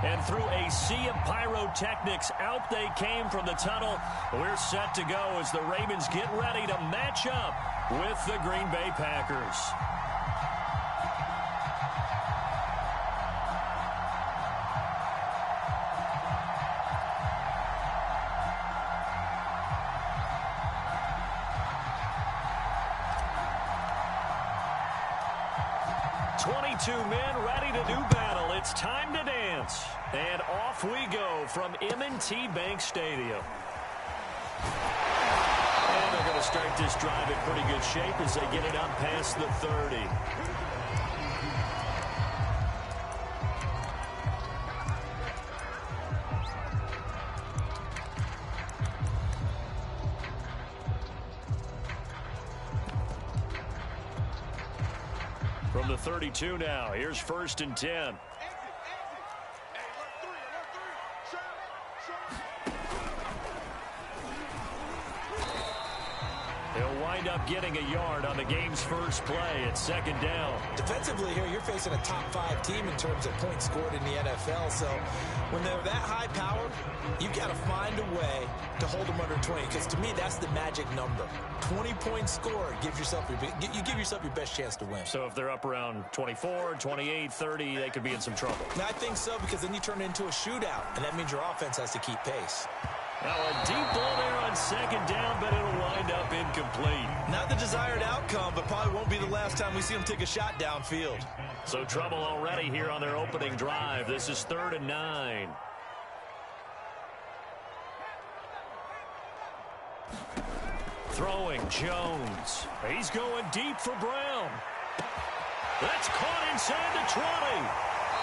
And through a sea of pyrotechnics, out they came from the tunnel. We're set to go as the Ravens get ready to match up with the Green Bay Packers. Men ready to do battle. It's time to dance. And off we go from M&T Bank Stadium. And they're going to start this drive in pretty good shape as they get it up past the 30. From the 32 now, here's 1st and 10. He'll wind up getting a yard on the game's first play at 2nd down. Defensively here, you're facing a top 5 team in terms of points scored in the NFL. So when they're that high powered, you got to find a way to hold them under 20. Because to me, that's the magic number. 20 points scored gives yourself you give yourself your best chance to win. So if they're up around 24, 28, 30, they could be in some trouble. Now, I think so, because then you turn it into a shootout, and that means your offense has to keep pace. Now a deep ball there on 2nd down, but it'll wind up incomplete. Not the desired outcome, but probably won't be the last time we see them take a shot downfield. So trouble already here on their opening drive. This is 3rd and 9. Throwing Jones. He's going deep for Brown. That's caught inside the 20.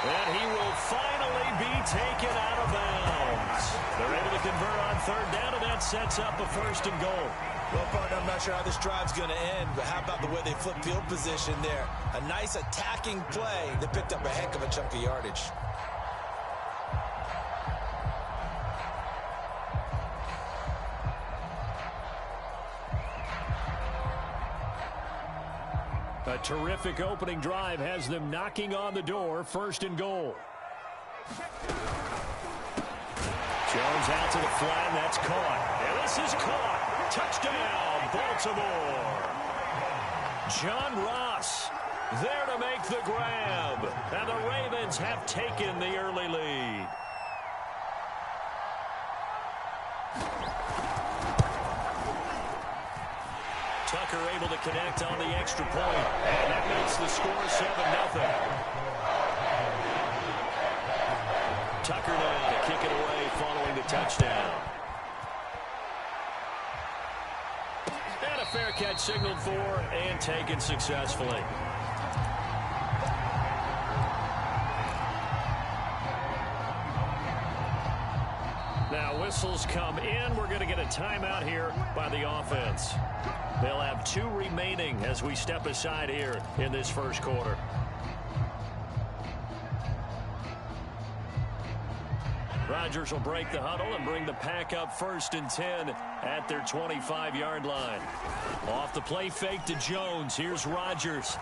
And he will finally be taken out of bounds. They're able to convert on 3rd down, and that sets up a 1st and goal. Well, partner, I'm not sure how this drive's going to end, but how about the way they flip field position there? A nice attacking play that picked up a heck of a chunk of yardage. A terrific opening drive has them knocking on the door. 1st and goal. Jones out to the flat. That's caught. And this is caught. Touchdown, Baltimore. John Ross there to make the grab. And the Ravens have taken the early lead. Tucker able to connect on the extra point, and that makes the score 7-0. Tucker now to kick it away following the touchdown. And a fair catch signaled for and taken successfully. Now whistles come in. We're going to get a timeout here by the offense. They'll have 2 remaining as we step aside here in this first quarter. Rodgers will break the huddle and bring the pack up 1st and 10 at their 25-yard line. Off the play fake to Jones. Here's Rodgers.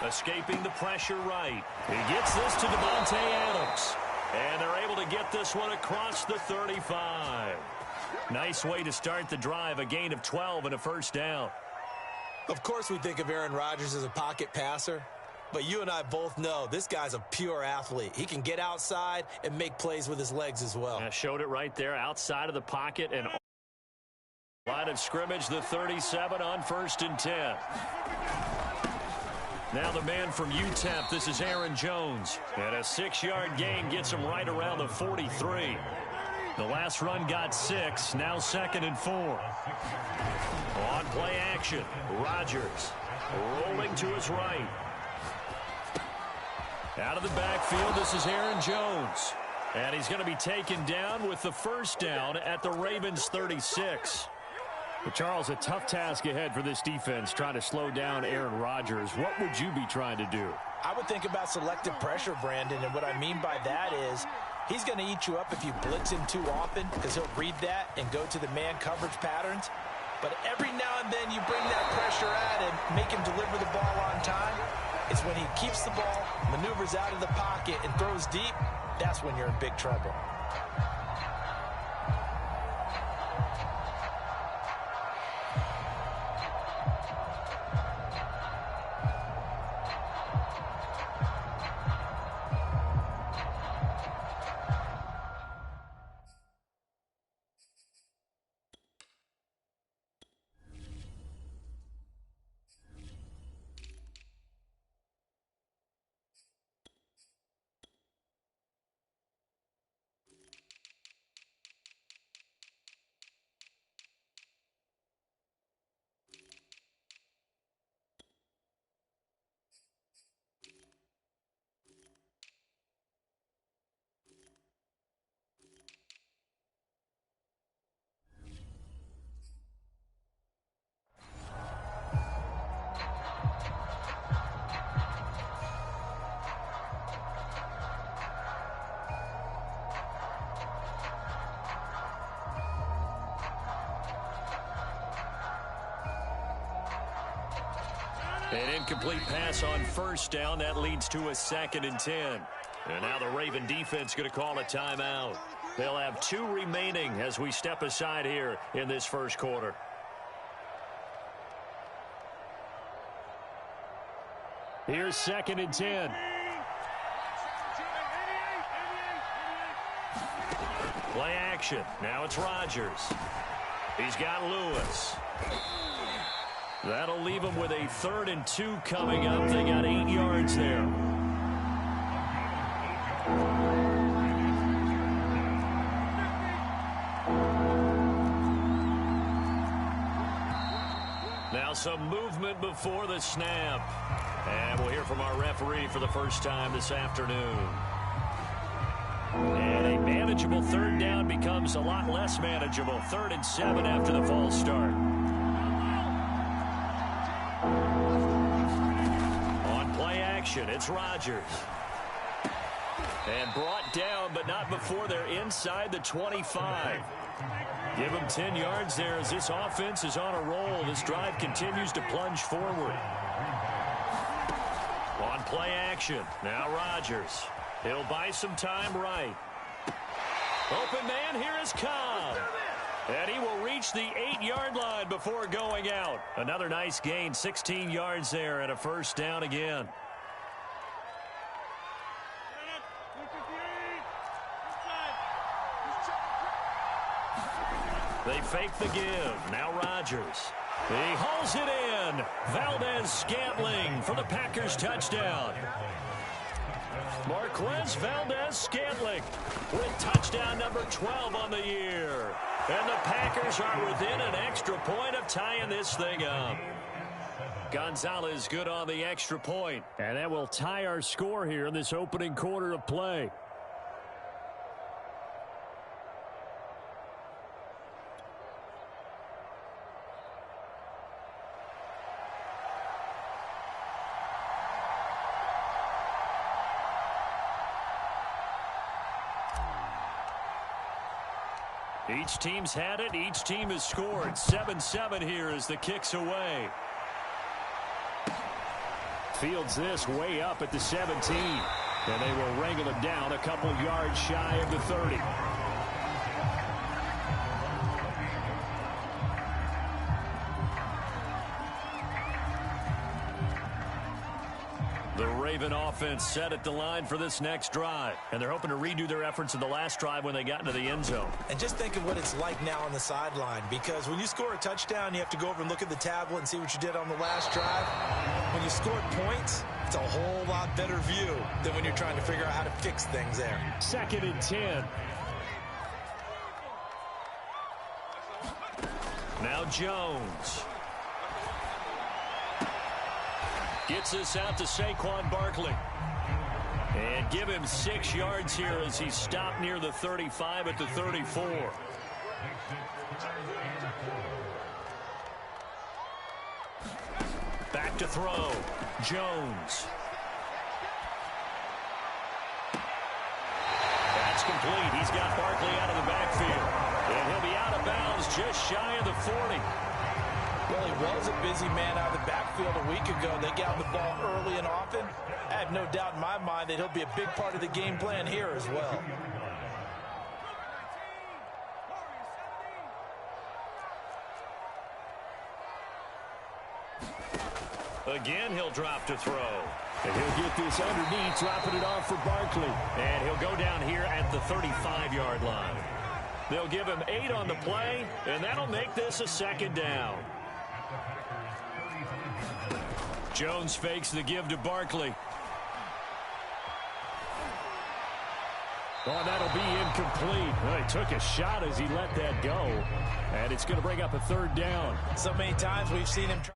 Escaping the pressure right. He gets this to Devontae Adams. And they're able to get this one across the 35. Nice way to start the drive, a gain of 12 and a 1st down. Of course we think of Aaron Rodgers as a pocket passer, but you and I both know this guy's a pure athlete. He can get outside and make plays with his legs as well. Yeah, showed it right there outside of the pocket and line of scrimmage, the 37 on 1st and 10. Now the man from UTEP, this is Aaron Jones. And a 6-yard gain gets him right around the 43. The last run got 6, now 2nd and 4. On play action, Rodgers rolling to his right. Out of the backfield, this is Aaron Jones. And he's going to be taken down with the 1st down at the Ravens 36. But Charles, a tough task ahead for this defense, trying to slow down Aaron Rodgers. What would you be trying to do? I would think about selective pressure, Brandon, and what I mean by that is he's going to eat you up if you blitz him too often, because he'll read that and go to the man coverage patterns. But every now and then you bring that pressure at him, make him deliver the ball on time. It's when he keeps the ball, maneuvers out of the pocket, and throws deep, that's when you're in big trouble. An incomplete pass on first down. That leads to a 2nd and 10. And now the Raven defense going to call a timeout. They'll have 2 remaining as we step aside here in this first quarter. Here's 2nd and 10. Play action. Now it's Rodgers. He's got Lewis. That'll leave them with a 3rd and 2 coming up. They got 8 yards there. Now some movement before the snap. And we'll hear from our referee for the first time this afternoon. And a manageable 3rd down becomes a lot less manageable. 3rd and 7 after the false start. On play action, it's Rodgers. And brought down, but not before they're inside the 25. Give them 10 yards there as this offense is on a roll. This drive continues to plunge forward. On play action, now Rodgers. He'll buy some time right. Open man, here is Cobb. And he will reach the 8-yard line before going out. Another nice gain, 16 yards there and a first down again. They fake the give. Now Rodgers. He hauls it in. Valdez-Scantling for the Packers touchdown. Marquez Valdez-Scantling with touchdown number 12 on the year. And the Packers are within an extra point of tying this thing up. Gonzalez good on the extra point. And that will tie our score here in this opening quarter of play. Each team's had it. Each team has scored. 7-7 here as the kick's away. Fields this way up at the 17. And they will wrangle him down a couple yards shy of the 30. The Raven offense set at the line for this next drive. And they're hoping to redo their efforts in the last drive when they got into the end zone. And just think of what it's like now on the sideline, because when you score a touchdown, you have to go over and look at the tablet and see what you did on the last drive. When you score points, it's a whole lot better view than when you're trying to figure out how to fix things there. 2nd and 10. Now Jones. Gets this out to Saquon Barkley. And give him 6 yards here as he stopped near the 35 at the 34. Back to throw. Jones. That's complete. He's got Barkley out of the backfield. And he'll be out of bounds just shy of the 40. Well, he was a busy man out of the backfield a week ago. They got the ball early and often. I have no doubt in my mind that he'll be a big part of the game plan here as well. Again, he'll drop to throw. And he'll get this underneath, dropping it off for Barkley. And he'll go down here at the 35-yard line. They'll give him 8 on the play, and that'll make this a second down. Jones fakes the give to Barkley. Oh, that'll be incomplete. Well, he took a shot as he let that go. And it's going to bring up a third down. So many times we've seen him try.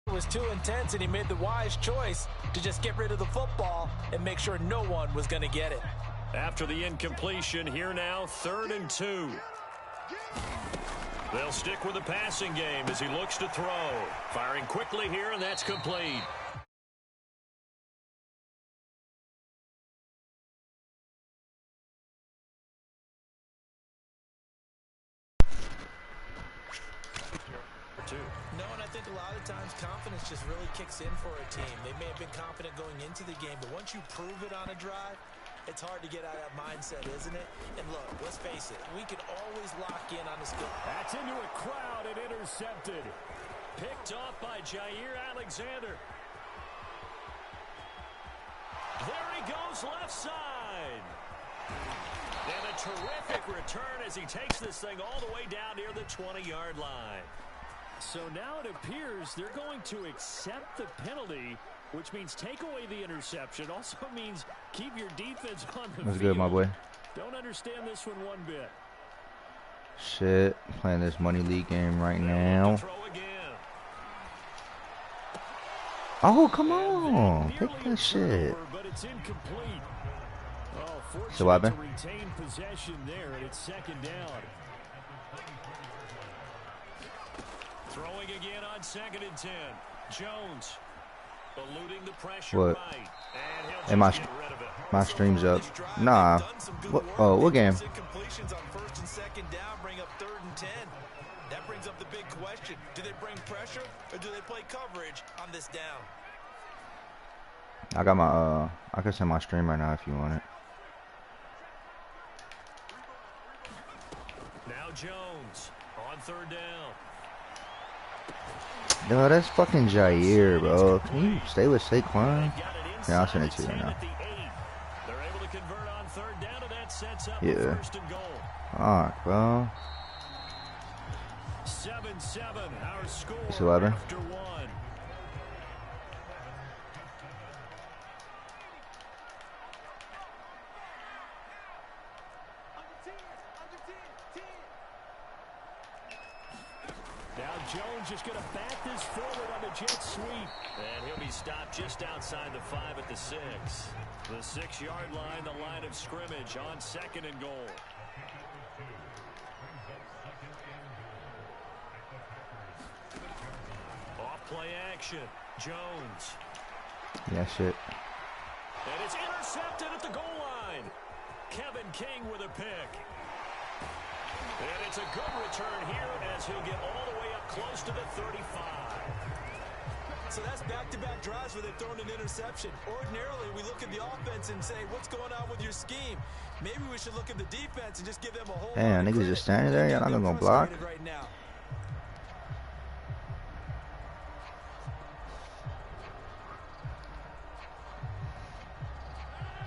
It was too intense, and he made the wise choice to just get rid of the football and make sure no one was going to get it. After the incompletion, here now, 3rd and 2. They'll stick with the passing game as he looks to throw. Firing quickly here, and that's complete. No, and I think a lot of times confidence just really kicks in for a team. They may have been confident going into the game, but once you prove it on a drive, it's hard to get out of that mindset, isn't it? And look, let's face it, we can always lock in on this. That's into a crowd and intercepted. Picked off by Jair Alexander. There he goes, left side. And a terrific return as he takes this thing all the way down near the 20-yard line. So now it appears they're going to accept the penalty, which means take away the interception. Also means keep your defense on the field. That's good, my boy. Don't understand this one bit. Shit, playing this money league game right now. Oh, come on. Take that shit. But it's incomplete. Oh, So what happened? to retain possession there, and it's second down. Throwing again on 2nd and 10. Jones eluding the pressure. What? Right. And Hey, my stream's up. Nah. What game? Completions on 1st and 2nd down bring up 3rd and 10. That brings up the big question. Do they bring pressure or do they play coverage on this down? I got my I can send my stream right now if you want it. Now Jones on 3rd down. No, that's fucking Jair, bro. Can you stay with Saquon? Yeah, I'll send it to you right now. They're able to convert on 3rd down, and that sets up Yeah. 1st and goal. Alright, bro. 7-7, our score It's 11. after 1. Now Jones just going to bat this forward on the jet sweep. And he'll be stopped just outside the 5 at the 6. The 6-yard line, the line of scrimmage on 2nd and goal. Off play action. Jones. Yeah, shit. And it's intercepted at the goal line. Kevin King with a pick. And it's a good return here as he'll get all the way up close to the 35. So that's back-to-back drives where they've thrown an interception. Ordinarily, we look at the offense and say, what's going on with your scheme? Maybe we should look at the defense and just give them a whole Damn, niggas just standing there. Y'all not gonna block. Right now.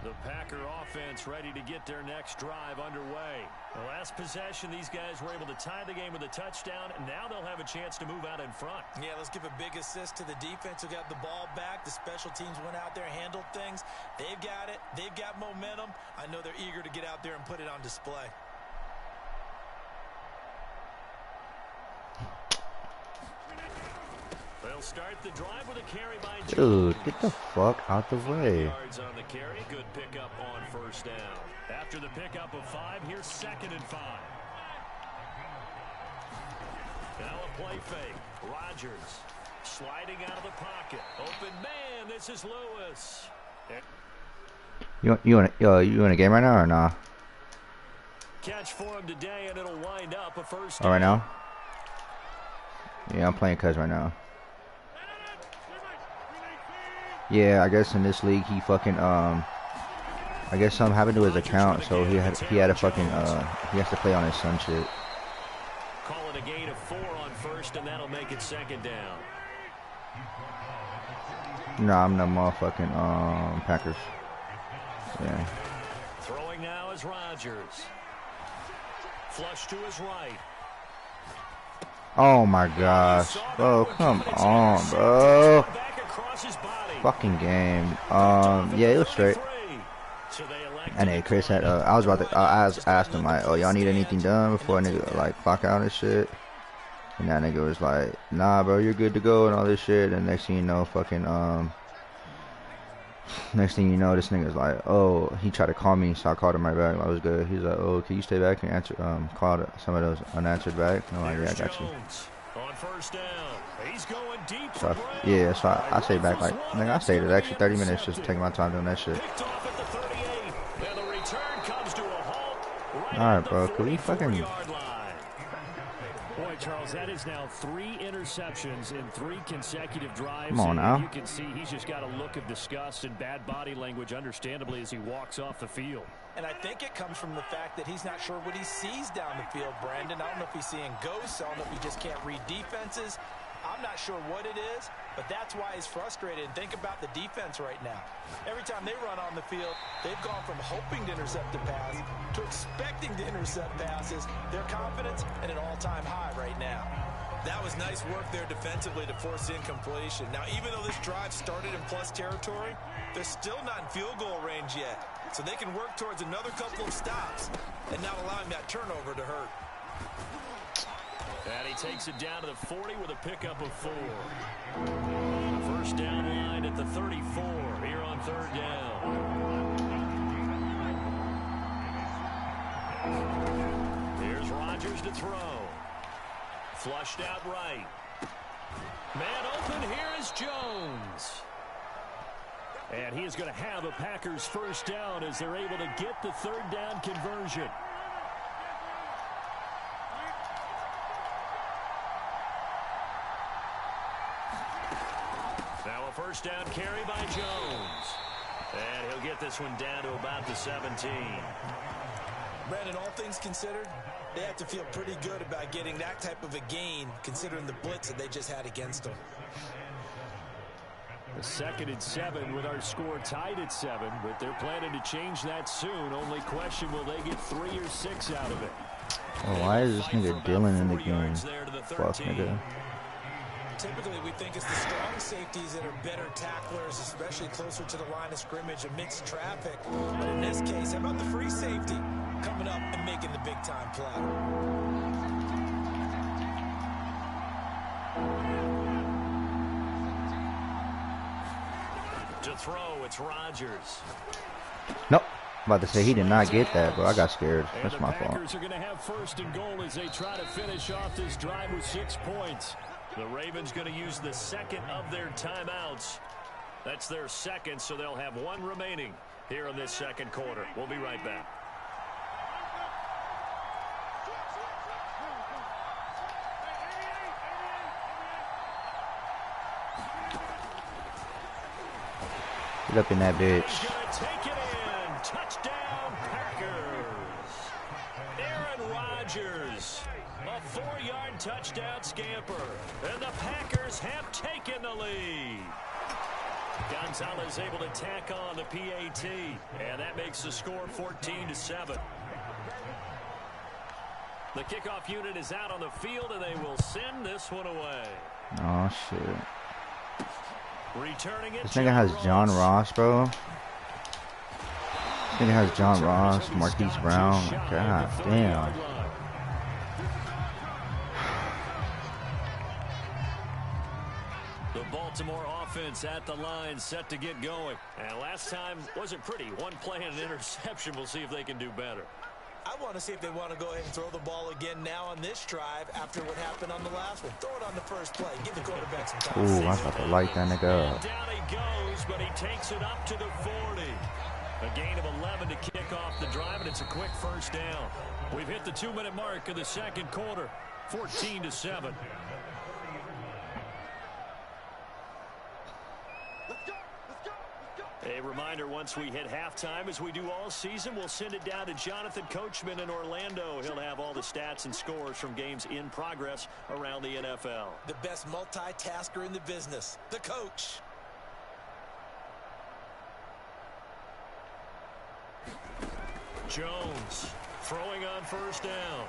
The Packer offense ready to get their next drive underway. The last possession, these guys were able to tie the game with a touchdown, and now they'll have a chance to move out in front. Yeah, let's give a big assist to the defense who got the ball back. The special teams went out there and handled things. They've got it. They've got momentum. I know they're eager to get out there and put it on display. They'll start the drive with a carry by Jones. Dude, get the fuck out the way. Yards on the carry. Good pickup on 1st down. After the pickup of 5, here's 2nd and 5. Now a play fake. Rodgers sliding out of the pocket. Open man. This is Lewis. You in a game right now or nah? catch for him today, and it'll wind up a first Oh, right down. now? Yeah, I'm playing Cuz right now. Yeah, I guess in this league he fucking I guess something happened to his account, so he had to fucking he has to play on his son shit. Call it a gain of 4 on first, and that'll make it second down. No, I'm the motherfucking Packers. Yeah. Throwing now is Rodgers. Flush to his right. Oh my gosh, bro, come on, bro. Back across his body. Fucking game. Yeah, it was straight. And hey, Chris had I was asked him like, oh, y'all need anything done before a nigga like clock out and shit. And that nigga was like, nah, bro, you're good to go and all this shit. And next thing you know, fucking next thing you know, this nigga's like, oh, he tried to call me, so I called him right back. I was good. He's like, oh, can you stay back and answer call some of those unanswered back? And I'm like, yeah, I got you. On first down. He's going deep. So yeah, so I stayed back like, nigga, I stayed an extra 30 minutes just taking my time doing that shit. Alright, bro, can we fucking... Boy, Charles, that is now 3 interceptions in 3 consecutive drives. Come on now. You can see he's just got a look of disgust and bad body language, understandably, as he walks off the field. And I think it comes from the fact that he's not sure what he sees down the field, Brandon. I don't know if he's seeing ghosts. I don't know if he just can't read defenses. I'm not sure what it is, but that's why he's frustrated. And think about the defense right now. Every time they run on the field, they've gone from hoping to intercept a pass to expecting to intercept passes. Their confidence at an all-time high right now. That was nice work there defensively to force incompletion. Now, even though this drive started in plus territory, they're still not in field goal range yet. So they can work towards another couple of stops and not allowing that turnover to hurt. And he takes it down to the 40 with a pickup of 4. First down line at the 34 here on third down. Here's Rodgers to throw. Flushed out right. Man open, here is Jones. And he is going to have a Packers first down as they're able to get the third down conversion. Now a first down carry by Jones. And he'll get this one down to about the 17. Brandon, all things considered, they have to feel pretty good about getting that type of a gain, considering the blitz that they just had against them. The 2nd and 7 with our score tied at 7, but they're planning to change that soon. Only question, will they get 3 or 6 out of it? Oh, why is this nigga Dylan in the game? Fuck, nigga. Typically, we think it's the strong safeties that are better tacklers, especially closer to the line of scrimmage amidst traffic. But in this case, how about the free safety coming up and making the big-time play? To throw, it's Rodgers. Nope. I'm about to say he did not get that, bro. I got scared. That's my fault. The Packers are going to have first and goal as they try to finish off this drive with 6 points. The Ravens going to use the 2nd of their timeouts. That's their 2nd, so they'll have 1 remaining here in this 2nd quarter. We'll be right back. Get up in that bitch. Take it in. Touchdown, Packers. Aaron Rodgers. A 4-yard touchdown scamper. And the Packers have taken the lead. Gonzalez able to tack on the PAT. And that makes the score 14-7. The kickoff unit is out on the field, and they will send this one away. Oh, shit. Returning it. This nigga has John Ross, bro. This nigga has John Ross, Marquise Brown. God damn. The Baltimore offense at the line, set to get going. And last time wasn't pretty. 1 play and an interception. We'll see if they can do better. I want to see if they want to go ahead and throw the ball again now on this drive after what happened on the last one. Throw it on the first play. Give the quarterback some time. Ooh, I thought to light that nigga up. Down he goes, but he takes it up to the 40. A gain of 11 to kick off the drive, and it's a quick first down. We've hit the 2-minute mark of the second quarter, 14-7. A reminder, once we hit halftime, as we do all season, we'll send it down to Jonathan Coachman in Orlando. He'll have all the stats and scores from games in progress around the NFL. The best multitasker in the business, the coach. Jones throwing on first down.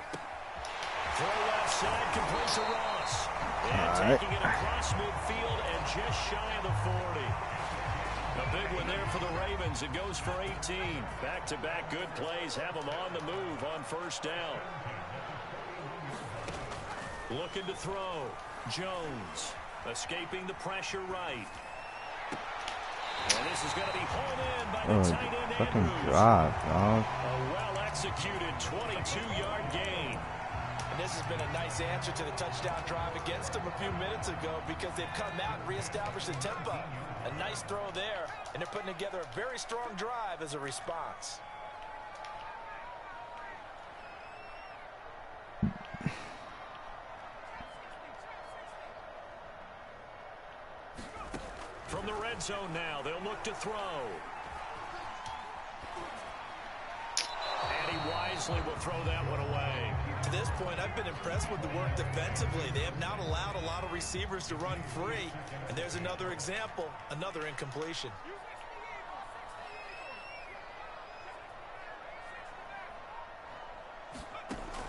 Throw left side, complete to Ross. And taking it across midfield and just shy of the 40. A big one there for the Ravens. It goes for 18. Back-to-back good plays have them on the move on first down. Looking to throw. Jones escaping the pressure right. And this is going to be hauled in by the tight end fucking Andrews. drive, dog. A well-executed 22-yard gain. And this has been a nice answer to the touchdown drive against them a few minutes ago because they've come out and reestablished the tempo. A nice throw there, and they're putting together a very strong drive as a response. From the red zone now, they'll look to throw. And he wisely will throw that one away. To this point, I've been impressed with the work defensively. They have not allowed a lot of receivers to run free. And there's another example, another incompletion.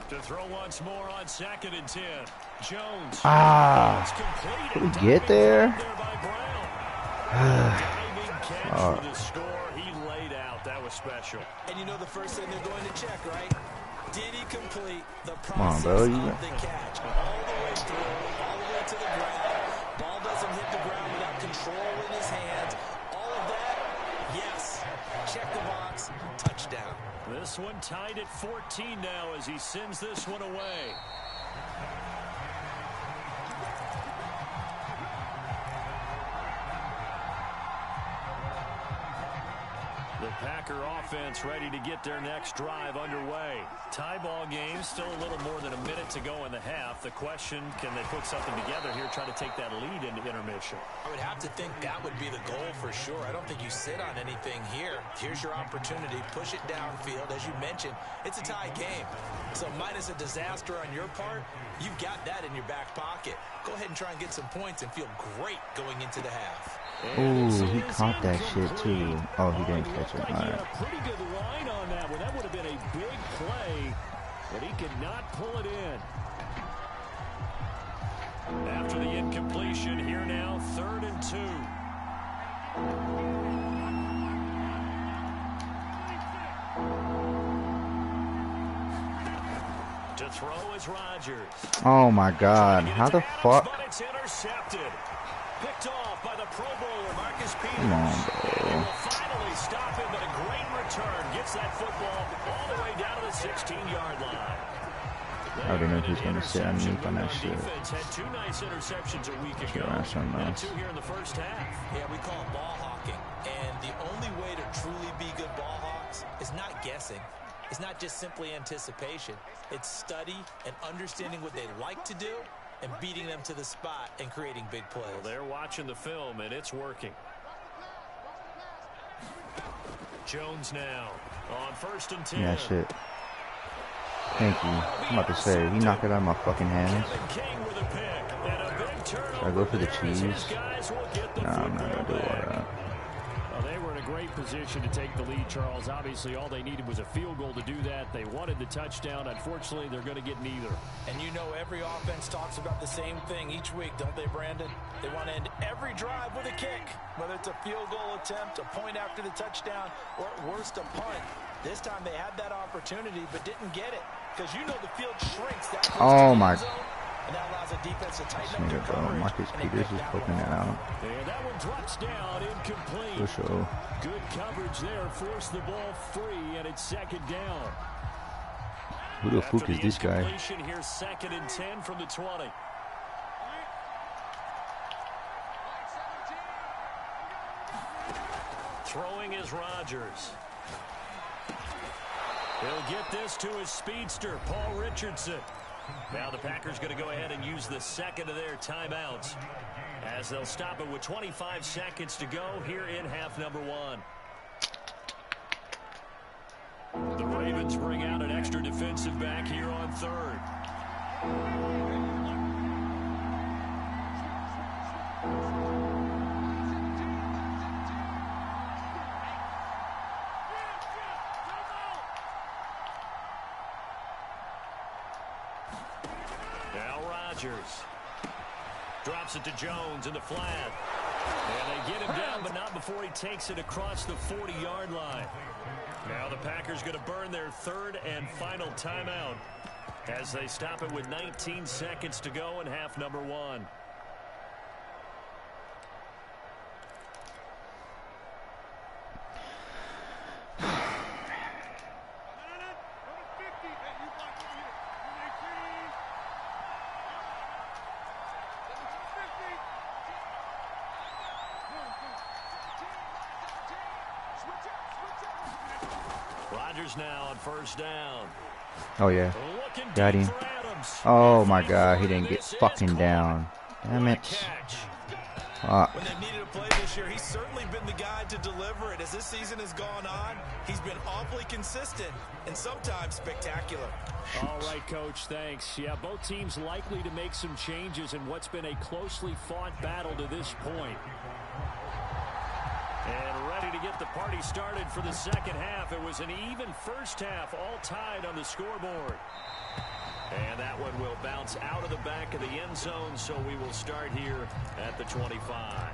To throw once more on 2nd and 10. Jones. Did we get there? Diving catch for the score. He laid out. That was special. And you know the first thing they're going to check, right? Did he complete the Come on, process bro. of the catch? All the way through, all the way to the ground. Ball doesn't hit the ground without control in his hands. All of that, yes. Check the box, touchdown. This one tied at 14 now as he sends this one away. The Packer offense ready to get their next drive underway. Tie ball game, still a little more than a minute to go in the half. The question, can they put something together here, try to take that lead into intermission? I would have to think that would be the goal for sure. I don't think you sit on anything here. Here's your opportunity. Push it downfield. As you mentioned, it's a tie game. So minus a disaster on your part, you've got that in your back pocket. Go ahead and try and get some points and feel great going into the half. Ooh, he caught that shit too. Oh, he didn't catch it. All right. Pretty good line on that one. That would have been a big play, but he could not pull it in. After the incompletion, here now, 3rd and 2. To throw is Rodgers. Oh my God! How the fuck? But it's intercepted. Picked off by the Pro Bowler Marcus Peters. Come on, bro. Will finally stop him, but a great return. Gets that football all the way down to the 16-yard line. I already know who's gonna sit underneath on that shit. Had 2 nice interceptions a week ago. And 2 here in the first half. Yeah, we call it ball hawking. And the only way to truly be good ball hawks is not guessing. It's not just simply anticipation. It's study and understanding what they like to do and beating them to the spot and creating big plays. Well, they're watching the film, and it's working. Jones now on 1st and 10. Yeah, shit. Thank you. I'm about to say, he knocked it out of my fucking hands. Should I go for the cheese? Nah, I'm not gonna do all that. Well, they were in a great position to take the lead, Charles. Obviously, all they needed was a field goal to do that. They wanted the touchdown. Unfortunately, they're going to get neither. And you know every offense talks about the same thing each week, don't they, Brandon? They want to end every drive with a kick, whether it's a field goal attempt, a point after the touchdown, or at worst, a punt. This time they had that opportunity but didn't get it because you know the field shrinks. Oh, my. And that allows a defense to tighten up their coverage. Marcus Peters is poking that out. And that one drops down, incomplete. For sure. Good coverage there, forced the ball free, and it's 2nd down. Who the fuck is this guy? Here's 2nd and 10 from the 20. Throwing is Rodgers. He'll get this to his speedster, Paul Richardson. Now the Packers going to go ahead and use the second of their timeouts, as they'll stop it with 25 seconds to go here in half number 1. The Ravens bring out an extra defensive back here on third. Now Rodgers drops it to Jones in the flat. And they get him down, but not before he takes it across the 40-yard line. Now the Packers going to burn their third and final timeout as they stop it with 19 seconds to go in half number 1. Rodgers now on first down. Oh, yeah. Got him. Oh, my God. He didn't get fucking down. Damn it. When they've needed a play this year, he's certainly been the guy to deliver it. As this season has gone on, he's been awfully consistent and sometimes spectacular. All right, Coach, thanks. Yeah, both teams likely to make some changes in what's been a closely fought battle to this point. And ready to get the party started for the second half. It was an even first half, all tied on the scoreboard. And that one will bounce out of the back of the end zone, so we will start here at the 25.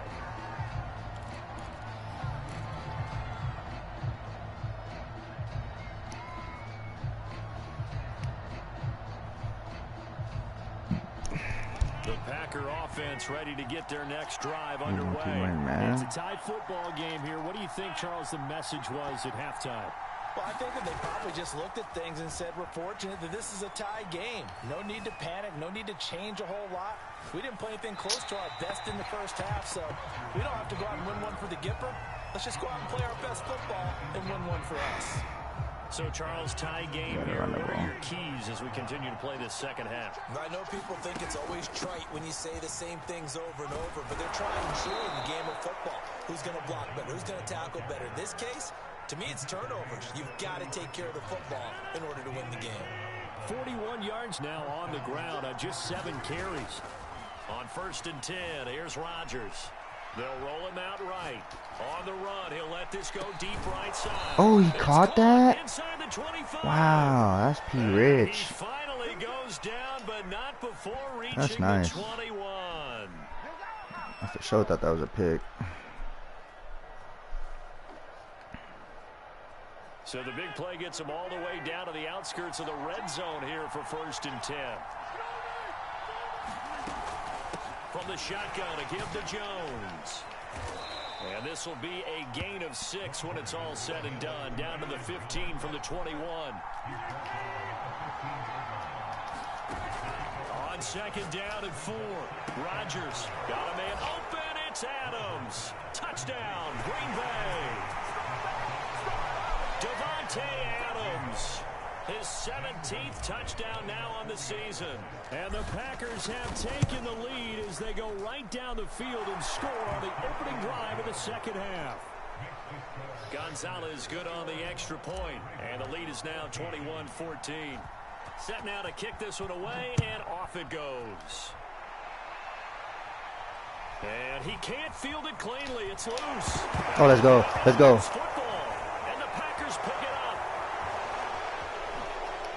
The Packer offense ready to get their next drive underway. It's a tied football game here. What do you think, Charles, the message was at halftime? Well, I think that they probably just looked at things and said, we're fortunate that this is a tie game. No need to panic. No need to change a whole lot. We didn't play anything close to our best in the first half, so we don't have to go out and win one for the Gipper. Let's just go out and play our best football and win one for us. So, Charles, tie game here. What are your keys as we continue to play this second half? I know people think it's always trite when you say the same things over and over, but they're trying to show in the game of football. Who's going to block better? Who's going to tackle better? In this case, to me, it's turnovers. You've got to take care of the football in order to win the game. 41 yards now on the ground on just 7 carries. On 1st and 10, here's Rodgers. They'll roll him out right. On the run, he'll let this go deep right side. Oh, he caught that? Inside the 25. Wow, that's P. Rich. He finally goes down, but not before reaching That's nice. the 21. I for sure thought that was a pick. So the big play gets him all the way down to the outskirts of the red zone here for 1st and 10. From the shotgun, a give to Jones. And this will be a gain of 6 when it's all said and done. Down to the 15 from the 21. On 2nd down and 4. Rodgers got a man open. It's Adams. Touchdown, Green Bay. Devontae Adams. His 17th touchdown now on the season. And the Packers have taken the lead as they go right down the field and score on the opening drive of the second half. Gonzalez good on the extra point, and the lead is now 21-14. Set now to kick this one away, and off it goes. And he can't field it cleanly. It's loose. Oh, let's go. Let's go. Football, and the Packers pick it up.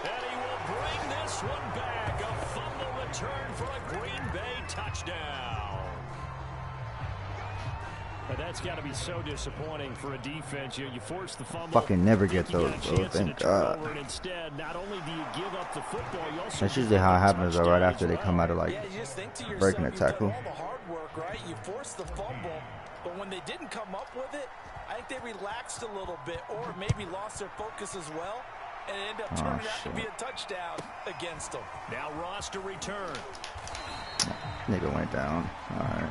And he will bring this one back. A fumble return for a Green Bay touchdown. But that's got to be so disappointing for a defense. You force the fumble. Fucking never get those, bro. Thank God. Instead, not only do you give up the football, you also That's usually how it happens, though, right after they come out of, like, you just think to yourself, breaking a tackle. all the hard work, right? You force the fumble, but when they didn't come up with it, I think they relaxed a little bit or maybe lost their focus as well, and it ended up turning out to be a touchdown against them. Now Ross to return. Nigga went down. All right.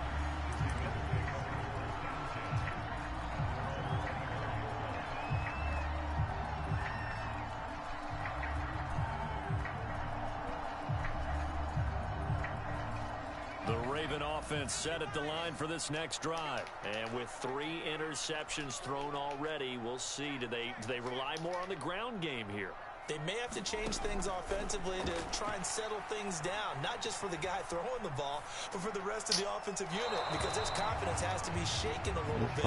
offense set at the line for this next drive. And with 3 interceptions thrown already, we'll see. Do they rely more on the ground game here? They may have to change things offensively to try and settle things down, not just for the guy throwing the ball, but for the rest of the offensive unit, because their confidence has to be shaken a little bit.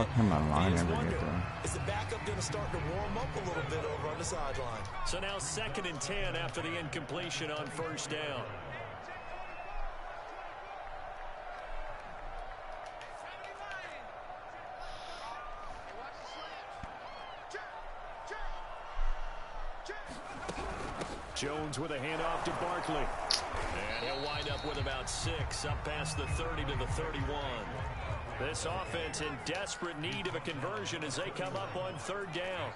Is the backup going to start to warm up a little bit over on the sideline? So now 2nd and 10 after the incompletion on 1st down. Jones with a handoff to Barkley. And he'll wind up with about 6, up past the 30 to the 31. This offense in desperate need of a conversion as they come up on 3rd down.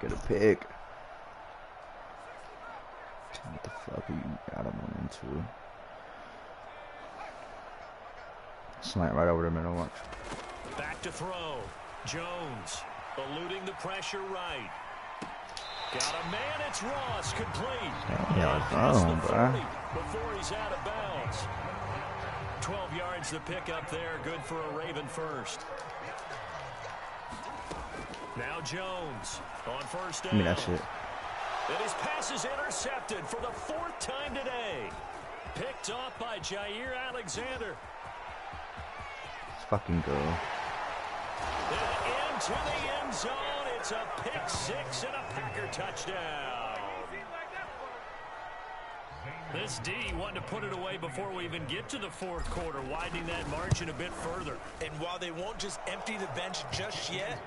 Get a pick. What the fuck are you got him on into? Slant right over the middle. Watch. Back to throw. Jones eluding the pressure right. Got a man, it's Ross, complete. Before he's out of bounds. 12 yards to pick up there, good for a Raven first. Now Jones on 1st down. Give me that shit. And his pass is intercepted for the 4th time today. Picked off by Jair Alexander. Let's fucking go. And into the end zone. It's a pick 6 and a Packer touchdown. This D wanted to put it away before we even get to the 4th quarter, widening that margin a bit further. And while they won't just empty the bench just yet,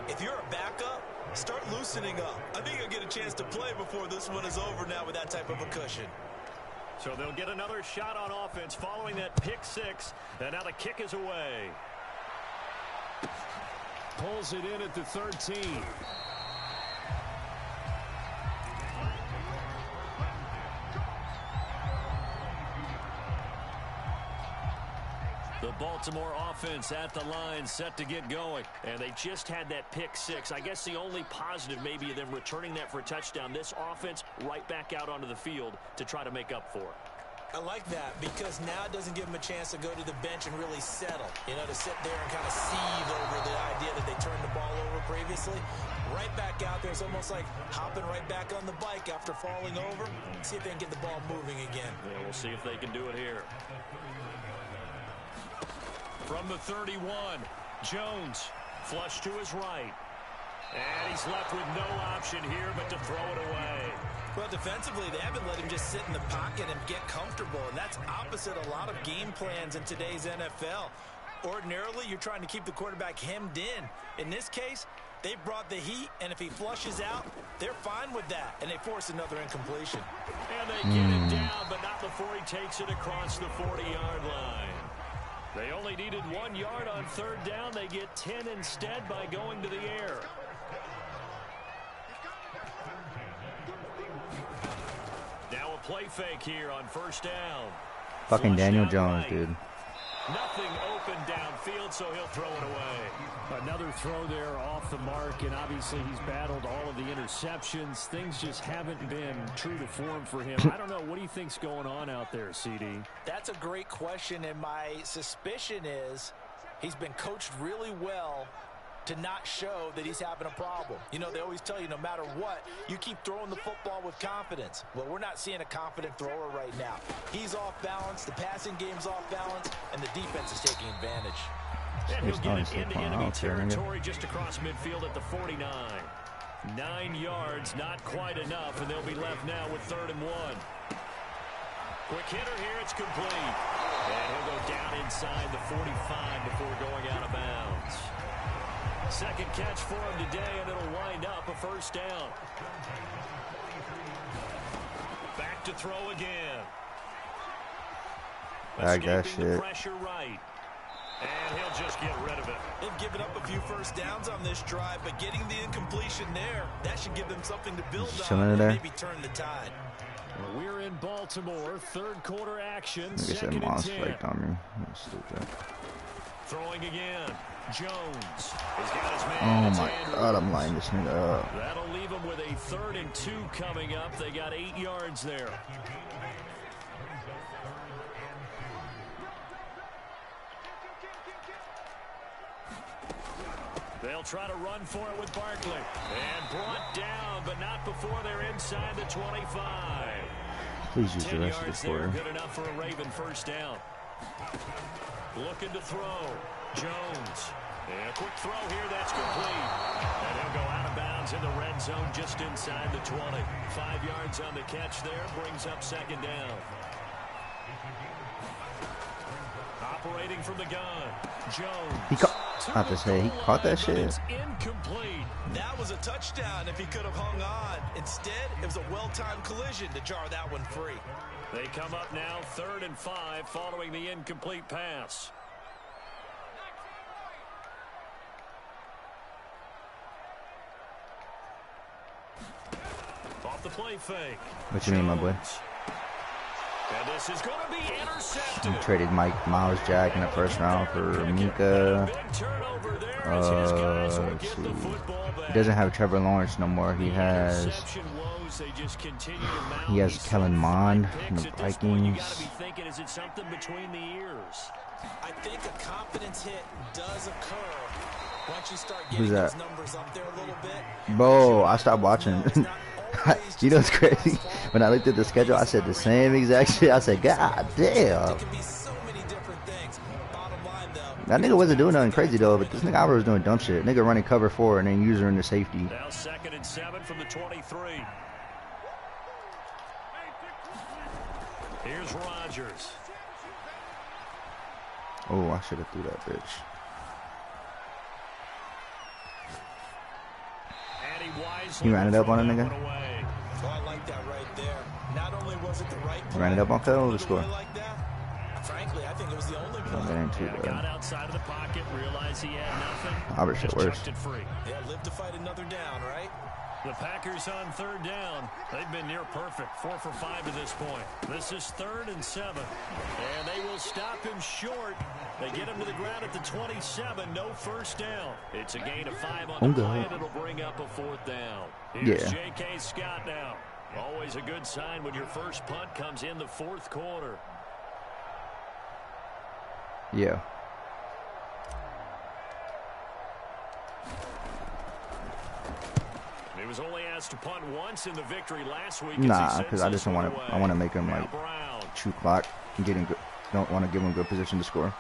if you're a backup, start loosening up. I think you'll get a chance to play before this one is over now with that type of a cushion. So they'll get another shot on offense following that pick 6, and now the kick is away. Pulls it in at the 13. The Baltimore offense at the line, set to get going. And they just had that pick 6. I guess the only positive maybe of them returning that for a touchdown. This offense right back out onto the field to try to make up for it. I like that because now it doesn't give them a chance to go to the bench and really settle. You know, to sit there and kind of seethe over the idea that they turned the ball over previously. Right back out there. It's almost like hopping right back on the bike after falling over. See if they can get the ball moving again. Yeah, we'll see if they can do it here. From the 31, Jones flush to his right. And he's left with no option here but to throw it away. Well, defensively, they haven't let him just sit in the pocket and get comfortable, and that's opposite a lot of game plans in today's NFL. Ordinarily, you're trying to keep the quarterback hemmed in. In this case, they brought the heat, and if he flushes out, they're fine with that, and they force another incompletion. And they get him down, but not before he takes it across the 40-yard line. They only needed 1 yard on 3rd down. They get 10 instead by going to the air. Now a play fake here on 1st down. Fucking Flush Daniel out Jones, right. dude. Nothing open downfield, so he'll throw it away. Another throw there off the mark, and obviously he's battled all of the interceptions. Things just haven't been true to form for him. I don't know. What do you think's going on out there, CD? That's a great question, and my suspicion is he's been coached really well to not show that he's having a problem. You know, they always tell you no matter what, you keep throwing the football with confidence. Well, we're not seeing a confident thrower right now. He's off balance, the passing game's off balance, and the defense is taking advantage. And he'll get it into enemy territory just across midfield at the 49. 9 yards, not quite enough, and they'll be left now with 3rd and 1. Quick hitter here, it's complete. And he'll go down inside the 45 before going out of bounds. Second catch for him today, and it'll wind up a 1st down. Back to throw again. I got Escaping the shit. pressure right. And he'll just get rid of it. They've given up a few 1st downs on this drive, but getting the incompletion there, that should give them something to build on and maybe turn the tide. We're in Baltimore, 3rd quarter action, Look at that 2nd and moss 10. flaked on me. That's stupid. Throwing again. Jones. He's got his man. Oh my God, I'm lining this nigga up. That'll leave him with a 3rd and 2 coming up. They got 8 yards there. They'll try to run for it with Barkley. And brought down, but not before they're inside the 25. Please use the rest of the quarter. Good enough for a Raven 1st down. Looking to throw. Jones. And a quick throw here. That's complete. And he'll go out of bounds in the red zone just inside the 20. 5 yards on the catch there. Brings up 2nd down. Operating from the gun. Jones. I have to say, he caught that shit. Incomplete. That was a touchdown if he could have hung on. Instead, it was a well-timed collision to jar that one free. They come up now 3rd and 5 following the incomplete pass. Off the play fake. What you mean, my boy? And this is going to be intercepted. He traded Miles Jack in the 1st round for Minka. Let's see. He doesn't have Trevor Lawrence no more. He has Kellen Mond in the Vikings. I think a confidence hit does occur once you start Who's getting that? those numbers up there a little bit. Bro, I stopped watching. You know what's crazy? When I looked at the schedule, I said the same exact shit. I said, God damn. It can be so many different things. Bottom line, though, That nigga wasn't doing nothing crazy, though, but this nigga Albert was doing dumb shit. Nigga running cover 4 and then user in the safety. Now 2nd and 7 from the 23. Here's Rodgers. Oh, I should have threw that bitch. He ran it up on a nigga. oh, I like that right there. Not only was it the right play, Ran it up on Phil to score. like that, frankly, I think it was the only play. That ain't too Got bad. outside of the pocket, realized he had nothing. Albert shit worse. Chucked it free. Yeah, live to fight another down, right? The Packers on 3rd down. They've been near perfect. 4 for 5 to this point. This is 3rd and 7. And they will stop him short. They get him to the ground at the 27. No 1st down. It's a gain of 5 on the play, and it'll bring up a 4th down. Here's J.K. Scott now. Always a good sign when your first punt comes in the 4th quarter. Yeah. He was only asked to punt once in the victory last week. Nah, because I just don't want to. I want to make him like chew clock and get in good. Don't want to give him good position to score.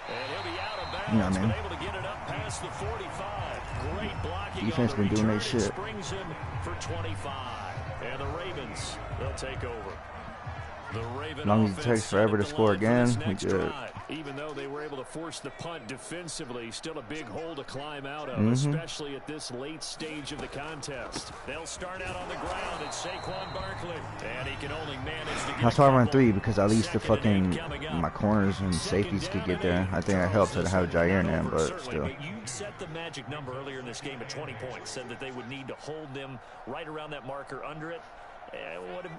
And he'll be out of bounds, You know what I mean? but able to get it up past the 45. Great blocking. Defense been doing their shit. Springs him for 25. And the Ravens, they'll take over. The Raven As long as it takes forever to score again, we good. Even though they were able to force the punt defensively, still a big hole to climb out of, especially at this late stage of the contest. They'll start out on the ground. It's Saquon Barkley, and he can only manage to get. That's why I run 3, because at least the fucking my corners and safeties could get there. I think it helps to have Jair in there, but still. But you set the magic number earlier in this game at 20 points. Said that they would need to hold them right around that marker under it.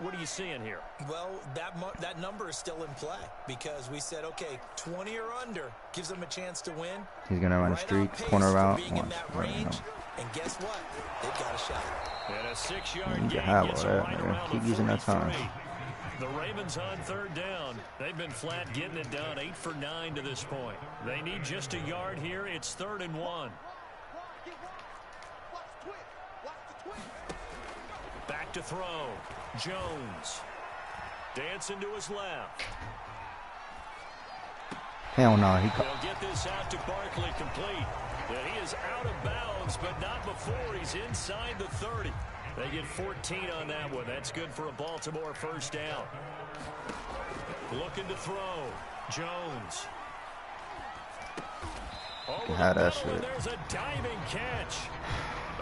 What are you seeing here? Well, that number is still in play because we said, okay, 20 or under gives them a chance to win. He's gonna run a streak, corner route. And guess what? They've got a shot. And a 6-yard You gain have all gets that, right man. around Keep the using that time. 43. The Ravens on 3rd down. They've been flat getting it done, 8 for 9 to this point. They need just a yard here. It's 3rd and 1. Back to throw. Jones. Dancing to his left. Hell no. They'll get this out to Barkley complete. And he is out of bounds, but not before he's inside the 30. They get 14 on that one. That's good for a Baltimore 1st down. Looking to throw. Jones. Had that shit. There's a diving catch.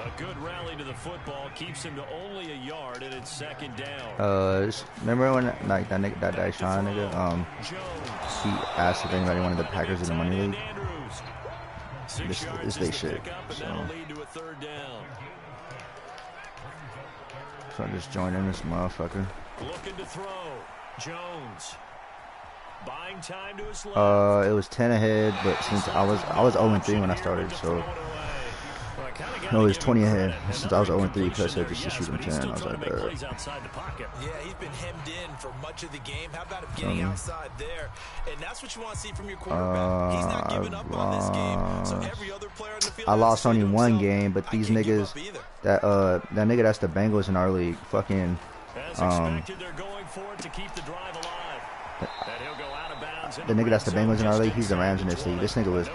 A good rally to the football keeps him to only a yard, and it's 2nd down. Remember when like that nigga, that Deshaun nigga, he asked if anybody wanted the Packers in the money league. This they shit. So I'm just joining this motherfucker. Looking to throw. Jones. Buying time to his left. It was 10 ahead, but since I was 0-3 when I started, so no, it was 20 ahead. Since I was 0-3, because I said just to shoot him 10. I was like, yeah, he's been hemmed in for much of the game. How about him getting outside there? And that's what you want to see from your quarterback. He's not giving up on this game. So every other player in the field, I lost only one game, but these niggas, that nigga that's the Bengals in our league, fucking they're going for it to keep the drive alive. And he'll go out of bounds. The nigga that's the Bengals in our league, he's the Rams in this league. This nigga was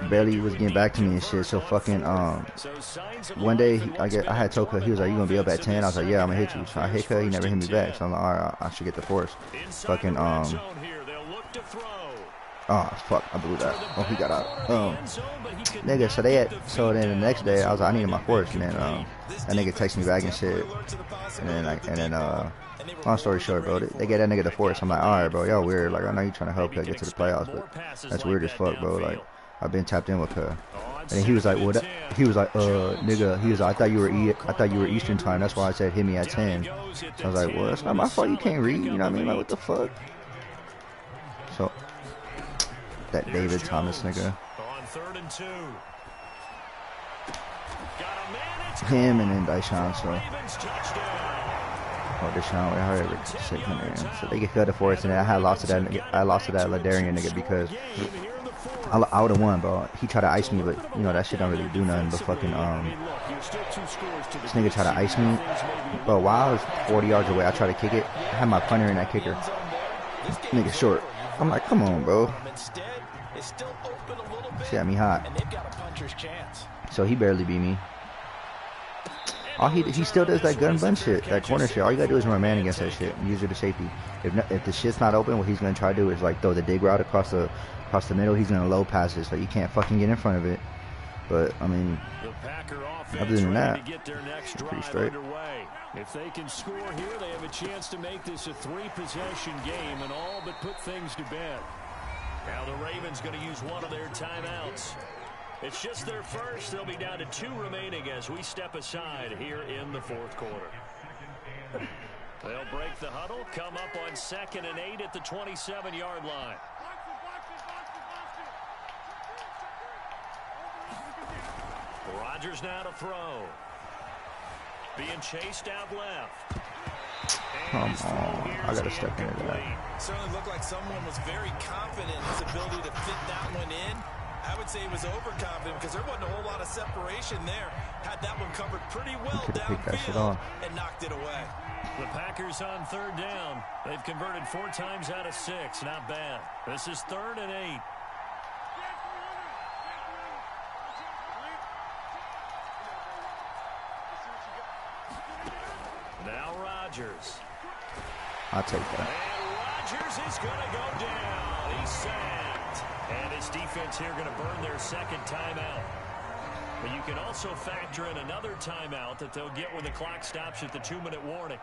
barely was getting back to me and shit. So fucking one day I had told her, he was like, you gonna be up at 10? I was like, yeah, I'm gonna hit you. So I hit her, he never hit me back. So I'm like, alright, I should get the force. Fucking oh fuck, I blew that. Oh, he got out. Nigga, so then the next day I was like, I needed my force, and then that nigga texted me back and shit. And then long story short, bro, they get that nigga the force. I'm like, alright, bro, y'all weird. Like, I know you trying to help her get to the playoffs, but that's weird as fuck, bro. Like, I've been tapped in with her. And then he was like, what? He was like, nigga. He was like, I thought you were Eastern time. That's why I said hit me at 10. So I was like, well, that's not my fault. You can't read. You know what I mean? Like, what the fuck? So that David Thomas nigga. On 3rd and 2. Him and then Deshaun. So. Oh, Deshaun, however, 600. So they get cut for us, and then I lost to that Ladarian nigga because I would have won, bro. He tried to ice me, but you know that shit don't really do nothing. But fucking this nigga tried to ice me, but while I was 40 yards away, I tried to kick it. I had my punter and that kicker. Nigga short. I'm like, come on, bro. She had me hot. So he barely beat me. He still does that gun bun shit, that corner shit. All you gotta do is run man against that shit and use it to safety. If the shit's not open, what he's gonna try to do is like throw the dig route across the middle. He's gonna low pass it so you can't fucking get in front of it. But I mean, other than that, it's pretty straight. If they can score here, they have a chance to make this a 3-possession game and all but put things to bed. Now the Ravens going to use one of their timeouts. It's just their first. They'll be down to 2 remaining as we step aside here in the 4th quarter. They'll break the huddle, come up on 2nd and 8 at the 27-yard line. Rodgers now to throw. Being chased out left. Come on, I gotta step into that. Certainly looked like someone was very confident in his ability to fit that one in. I would say he was overconfident because there wasn't a whole lot of separation there. Had that one covered pretty well downfield and knocked it away. The Packers on 3rd down. They've converted 4 times out of 6. Not bad. This is 3rd and 8. Now Rodgers. I'll take that. And Rodgers is going to go down. He's sacked. And his defense here going to burn their 2nd timeout. But you can also factor in another timeout that they'll get when the clock stops at the 2-minute warning.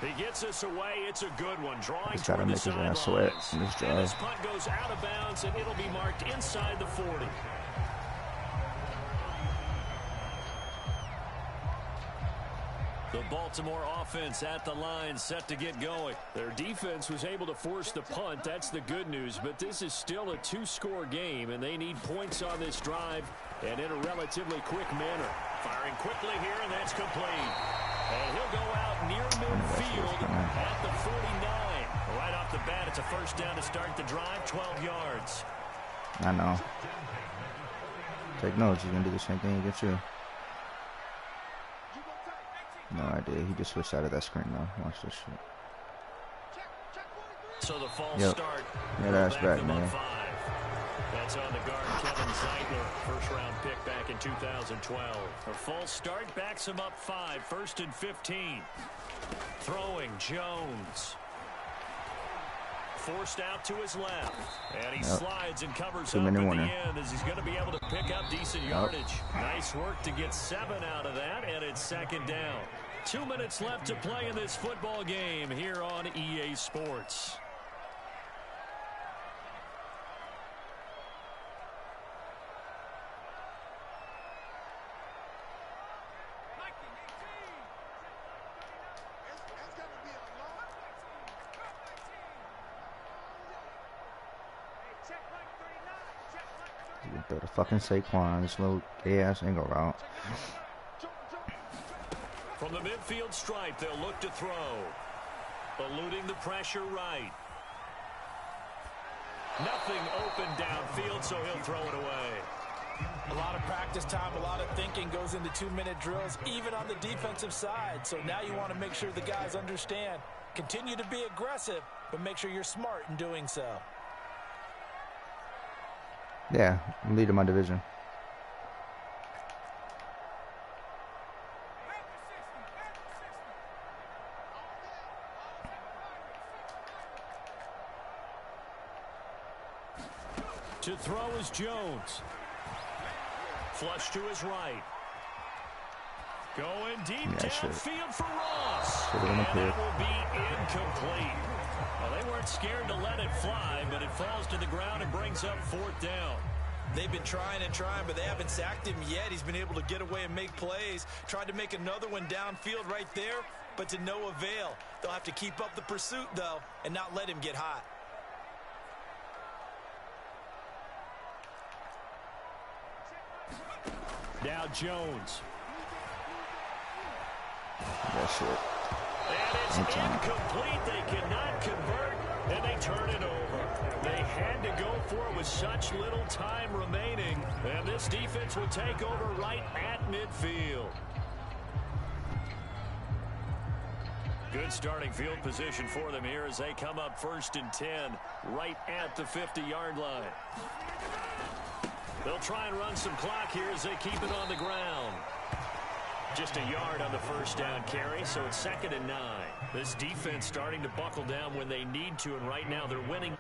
He gets us away. It's a good one. Drawing toward the sidelines. And this punt goes out of bounds, and it'll be marked inside the 40. The Baltimore offense at the line, set to get going. Their defense was able to force the punt. That's the good news. But this is still a 2-score game, and they need points on this drive and in a relatively quick manner. Firing quickly here, and that's complete. And he'll go out near midfield at the 49. Right off the bat, it's a 1st down to start the drive, 12 yards. I know. Take notes. He's going to do the same thing against you. No idea. He just switched out of that screen though. Watch this shit. So the false start. Yeah, that's back, man. That's on the guard, Kevin Zeitler. 1st-round pick back in 2012. A false start backs him up 5. 1st and 15. Throwing Jones. Forced out to his left. And he slides and covers up at the end as he's going to be able to pick up decent yardage. Nice work to get 7 out of that, and it's 2nd down. 2 minutes left to play in this football game here on EA Sports. throw the fucking Saquon, this little gay-ass angle route. From the midfield stripe, they'll look to throw. Eluding the pressure right. Nothing open downfield, so he'll throw it away. A lot of practice time, a lot of thinking goes into 2-minute drills, even on the defensive side. So now you want to make sure the guys understand. Continue to be aggressive, but make sure you're smart in doing so. Yeah, I'm leading my division. To throw is Jones. Flush to his right. Going deep downfield for Ross. And that will be incomplete. Well, they weren't scared to let it fly, but it falls to the ground and brings up 4th down. They've been trying and trying, but they haven't sacked him yet. He's been able to get away and make plays. Tried to make another one downfield right there, but to no avail. They'll have to keep up the pursuit, though, and not let him get hot. Now Jones. That shit. And it's incomplete. They cannot convert, and they turn it over. They had to go for it with such little time remaining, and this defense will take over right at midfield. Good starting field position for them here as they come up 1st and 10 right at the 50-yard line. They'll try and run some clock here as they keep it on the ground. Just a yard on the 1st down carry, so it's 2nd and 9. This defense starting to buckle down when they need to, and right now they're winning,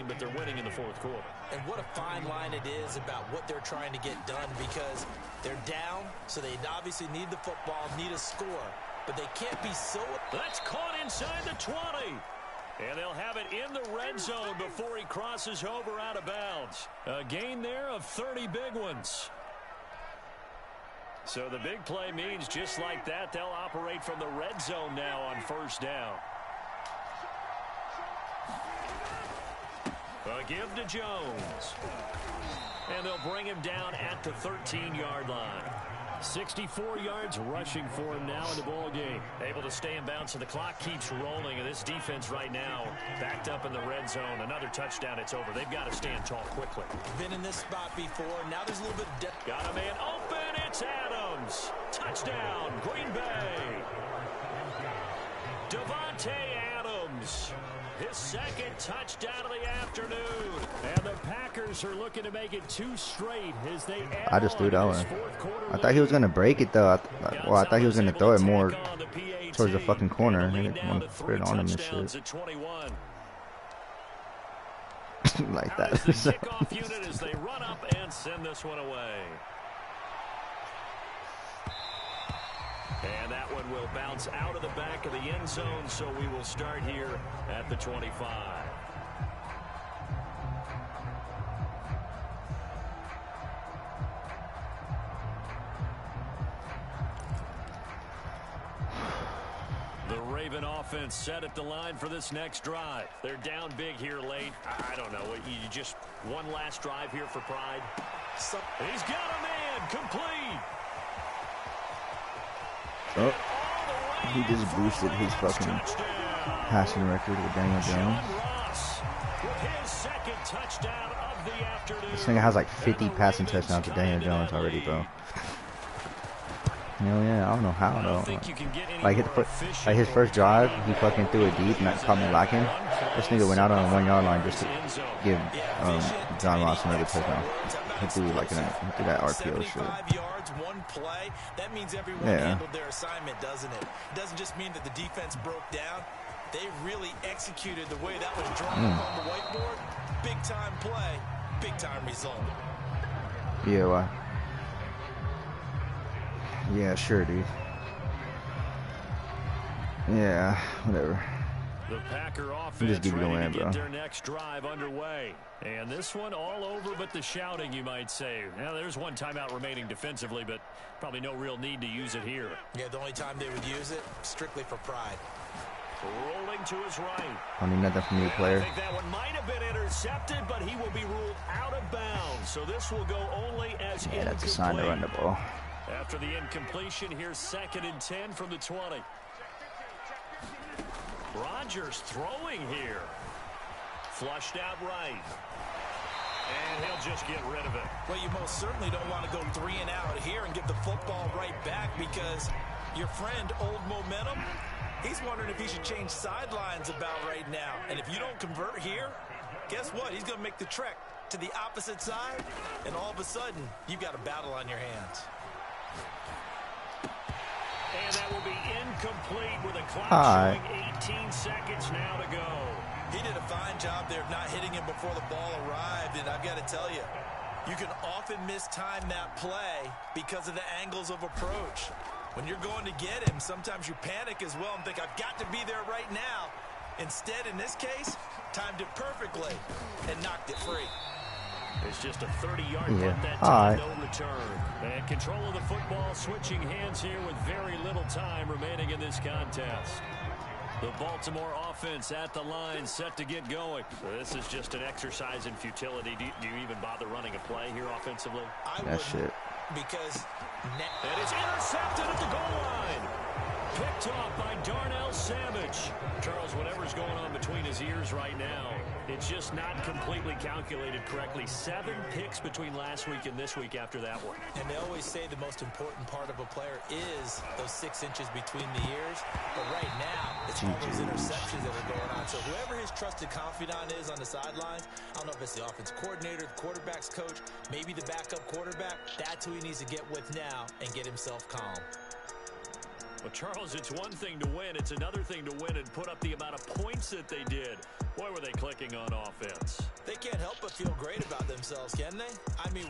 but they're winning in the 4th quarter. And what a fine line it is about what they're trying to get done, because they're down, so they obviously need the football, need a score, but they can't be so... That's caught inside the 20. And they'll have it in the red zone before he crosses over out of bounds. A gain there of 30 big ones. So the big play means just like that, they'll operate from the red zone now on 1st down. A give to Jones. And they'll bring him down at the 13-yard line. 64 yards rushing for him now in the ball game. Able to stay in bounds, so the clock keeps rolling, and this defense right now backed up in the red zone. Another touchdown, it's over. They've got to stand tall quickly. Been in this spot before. Now there's a little bit of depth. Got a man open. It's Adams. Touchdown, Green Bay. Devontae Adams. His 2nd touchdown of the afternoon. And the Packers are looking to make it 2 straight as they add I just threw that one. I thought he was lead. going to break it, though. I thought he was going to throw it more towards the fucking corner. And he want to put it on him and shit. Like that. The kickoff unit as they run up and send this one away. And that one will bounce out of the back of the end zone, so we will start here at the 25. The Raven offense set at the line for this next drive. They're down big here late. I don't know. You just one last drive here for pride. He's got a man complete. Oh, he just boosted his fucking passing record with Daniel Jones. This thing has like 50 passing touchdowns to Daniel Jones already, bro. Hell yeah, I don't know how though. Like his first drive, he fucking threw it deep and that caught me lacking. This nigga went out on the 1 yard line just to give John Ross another touchdown. He threw like that RPO shit. One play, that means everyone handled their assignment, doesn't it? It doesn't just mean that the defense broke down. They really executed the way that was drawn up on the whiteboard. Big time play, big time result. Yeah, why? Yeah, sure, dude. Yeah, whatever. The Packer offense just ready to get their next drive underway. And this one all over but the shouting, you might say. Now, there's one timeout remaining defensively, but probably no real need to use it here. Yeah, the only time they would use it, strictly for pride. Rolling to his right. Don't need nothing from you, player. I think that one might have been intercepted, but he will be ruled out of bounds. So this will go only as Yeah, that's a sign to run the ball. After the incompletion, here's 2nd and 10 from the 20. Rodgers throwing here. Flushed out right. And he'll just get rid of it. Well, you most certainly don't want to go 3 and out here and give the football right back because your friend, Old Momentum, he's wondering if he should change sidelines about right now. And if you don't convert here, guess what? He's going to make the trek to the opposite side, and all of a sudden, you've got a battle on your hands. And that will be incomplete with a clock showing 18 seconds now to go. He did a fine job there of not hitting him before the ball arrived, and I've got to tell you, you can often mistime that play because of the angles of approach. When you're going to get him, sometimes you panic as well and think, I've got to be there right now. Instead, in this case, timed it perfectly and knocked it free. It's just a 30-yard punt that time, no return. And control of the football, switching hands here with very little time remaining in this contest. The Baltimore offense at the line, set to get going. So this is just an exercise in futility. Do you even bother running a play here offensively? That shit. Because it is intercepted at the goal line. Picked off by Darnell Savage. Charles, whatever's going on between his ears right now, it's just not completely calculated correctly. 7 picks between last week and this week after that one. And they always say the most important part of a player is those 6 inches between the ears. But right now, it's all those interceptions that are going on. So whoever his trusted confidant is on the sidelines, I don't know if it's the offense coordinator, the quarterback's coach, maybe the backup quarterback, that's who he needs to get with now and get himself calm. Well, Charles, it's one thing to win. It's another thing to win and put up the amount of points that they did. Boy, were they clicking on offense. They can't help but feel great about themselves, can they? I mean...